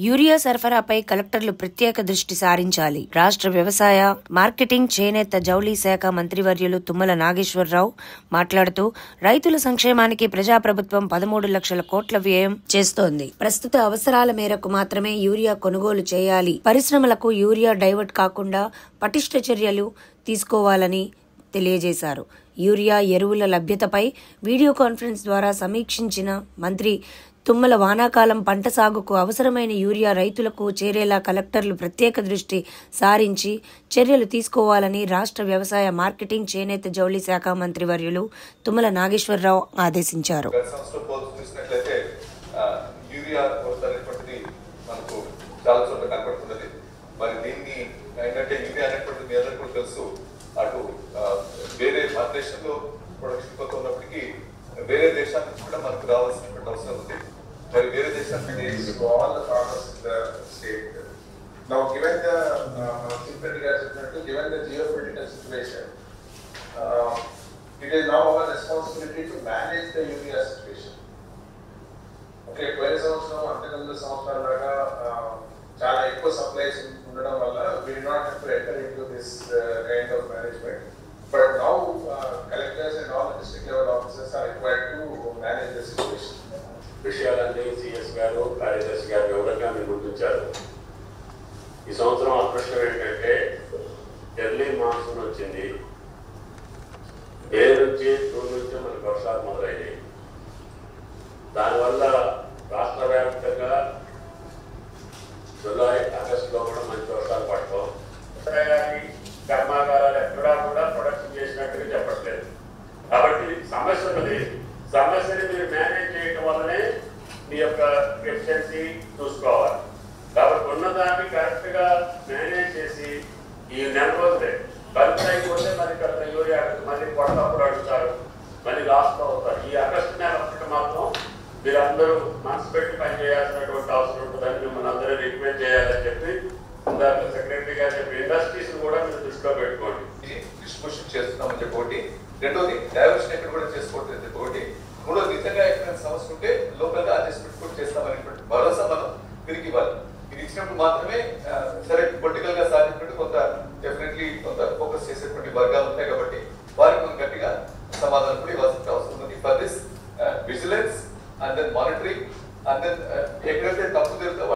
Urea సరఫరాపై కలెక్టర్లు ప్రత్యేక దృష్టి సారించాలి. రాష్ట్ర వ్యవసాయ, మార్కెటింగ్, చేనేత, జౌళి శాఖ మంత్రివర్యులు తుమ్మల నాగేశ్వరరావు మాట్లాడుతూ రైతుల సంక్షేమానికి ప్రజాప్రభుత్వం 13 లక్షల కోట్ల వ్యయం చేస్తోంది. ప్రస్తుత అవసరాల మేరకు మాత్రమే యూరియా కొనుగోలు చేయాలి. పరిశ్రమలకు యూరియా డైవర్ట్ కాకుండా పటిష్ట చర్యలు తీసుకోవాలని తెలియజేశారు. యూరియా ఎరువుల లభ్యతపై వీడియో కాన్ఫరెన్స్ ద్వారా సమీక్షించిన మంత్రి తుమ్మల వానాకాలం పంట సాగుకు అవసరమైన యూరియా రైతులకు చేరేలా కలెక్టర్లు ప్రత్యేక దృష్టి సారించి చర్యలు తీసుకోవాలని రాష్ట్ర వ్యవసాయ, మార్కెటింగ్, చేనేత, జౌళి శాఖ మంత్రివర్యులు తుమ్మల నాగేశ్వరరావు ఆదేశించారు. వేరే దేశాల నుంచి కూడా మనకు రావాల్సినటువంటి అవసరం ఉంది. మరి వేరే దేశాల all the farmers in the state. Now, given the given the geopolitical situation, it is now our responsibility to manage the urea situation. Okay, పోయిన సంవత్సరం అంతకుముందు సంవత్సరాలుగా చాలా ఎక్కువ సప్లైస్ ఉండడం వల్ల we did not have to enter into this kind of management. But now collectors and all the district level officers are required to manage the situation. విషయాలన్నీ CS గారు, కార్యదర్శి గారు వివరంగా మీరు గుర్తించారు. ఈ సంవత్సరం అదృష్టం ఏంటంటే ఎర్లీ మాన్సూన్ వచ్చింది. మే నుంచి జూన్ నుంచి మనకు వర్షాలు మొదలైనవి. దానివల్ల రాష్ట్ర వ్యాప్తంగా జూలై, ఆగస్టులో కూడా మంచి వర్షాలు పడతాం. కర్మాగారాలు ఎక్కడా కూడా ప్రొడక్షన్ చేసినట్టుగా చెప్పట్లేదు. కాబట్టి సమస్య ఉన్నది. సమస్యని మీరు మేనేజ్ చేయటం వల్లనే మీ యొక్క ఎఫిషియన్సీ చూసుకోవాలి. కాబట్టి ఉన్నదాన్ని కరెక్ట్ గా మేనేజ్ చేసి ఈ నెల రోజులే బల్క్ అయిపోతే మరి ఇక్కడ యూరియా మళ్ళీ కొట్టప్పుడు అడుగుతారు, మళ్ళీ లాస్ట్ అవుతారు. ఈ ఆగస్టు నెల ఒకటి మాత్రం మీరు అందరూ మనసు పెట్టి పనిచేయాల్సినటువంటి అవసరం ఉంటుందని మిమ్మల్ని అందరూ రికమెండ్ చేయాలని చెప్పి ఇందాక సెక్రటరీ గారు చెప్పి ఇండస్ట్రీస్ కూడా మీరు దృష్టిలో పెట్టుకోండి. డిస్ట్రిబ్యూషన్ చేస్తున్నామని చెప్పి ఒకటి, రెండోది డైవర్షన్ ఎక్కడ కూడా చేసుకోవట్లేదు చెప్పి ఒకటి, మూడోది నిజంగా ఎక్కడైనా సమస్య ఉంటే లోకల్ గా అడ్జస్ట్మెంట్ కూడా చేస్తామనేటువంటి భరోసా మనం తిరిగి ఇవ్వాలి. ఇది ఇచ్చినప్పుడు మాత్రమే సరే పొలిటికల్ గా సాధించినట్టు కొంత డెఫినెట్లీ కొంత ఫోకస్ చేసేటువంటి వర్గాలు ఉంటాయి కాబట్టి వారికి మనం గట్టిగా సమాధానం కూడా ఇవ్వాల్సిన అవసరం ఉంది. For this vigilance and then monitoring and then ఎక్కడైతే తప్పు జరుగుతుందో